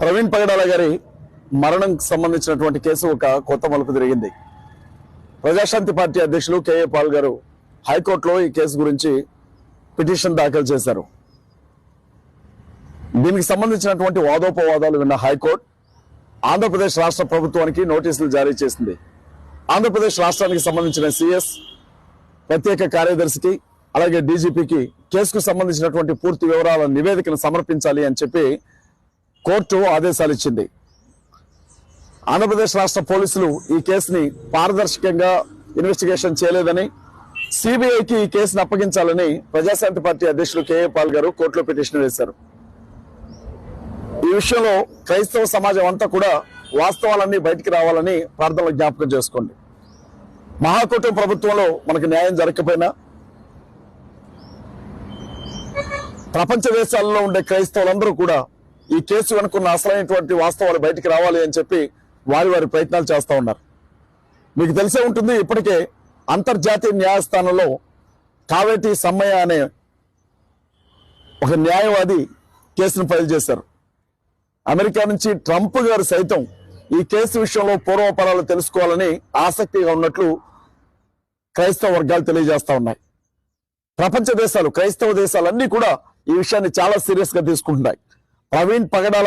ప్రవీణ్ పగడాల గారి మరణం సంబంధించినటువంటి కేసు ఒక కొత్త మలుపు తిరిగింది. ప్రజాశాంతి పార్టీ అధ్యక్షులు కేఏ పాల్ గారు హైకోర్టులో ఈ కేసు గురించి పిటిషన్ దాఖలు చేశారు. దీనికి సంబంధించినటువంటి వాదోపవాదాలు విన్న హైకోర్టు ఆంధ్రప్రదేశ్ రాష్ట్ర ప్రభుత్వానికి నోటీసులు జారీ చేసింది. ఆంధ్రప్రదేశ్ రాష్ట్రానికి సంబంధించిన సిఎస్, ప్రత్యేక కార్యదర్శికి, అలాగే డీజీపీకి కేసుకు సంబంధించినటువంటి పూర్తి వివరాల నివేదికను సమర్పించాలి అని చెప్పి కోర్టు ఆదేశాలు ఇచ్చింది. ఆంధ్రప్రదేశ్ రాష్ట్ర పోలీసులు ఈ కేసుని పారదర్శకంగా ఇన్వెస్టిగేషన్ చేయలేదని, సిబిఐకి ఈ కేసును అప్పగించాలని ప్రజాశాంతి పార్టీ అధ్యక్షులు కేఏ పాల్ గారు కోర్టులో పిటిషన్ వేశారు. ఈ విషయంలో క్రైస్తవ సమాజం అంతా కూడా వాస్తవాలన్నీ బయటికి రావాలని ప్రార్థనలో జ్ఞాపకం చేసుకోండి. మహాకూటమి ప్రభుత్వంలో మనకు న్యాయం జరగకపోయినా ప్రపంచ దేశాలలో ఉండే క్రైస్తవులందరూ కూడా ఈ కేసు వెనుకున్న అసలైనటువంటి వాస్తవాలు బయటికి రావాలి అని చెప్పి వారి ప్రయత్నాలు చేస్తూ ఉన్నారు. మీకు తెలిసే ఉంటుంది, ఇప్పటికే అంతర్జాతీయ న్యాయస్థానంలో కావేటి సమ్మయ్య అనే ఒక న్యాయవాది కేసును ఫైల్ చేశారు. అమెరికా నుంచి ట్రంప్ గారు సైతం ఈ కేసు విషయంలో పూర్వపరాలు తెలుసుకోవాలని ఆసక్తిగా ఉన్నట్లు క్రైస్తవ వర్గాలు తెలియజేస్తా ఉన్నాయి. ప్రపంచ దేశాలు, క్రైస్తవ దేశాలన్నీ కూడా ఈ విషయాన్ని చాలా సీరియస్ గా తీసుకుంటున్నాయి. ప్రవీణ్ పగడాల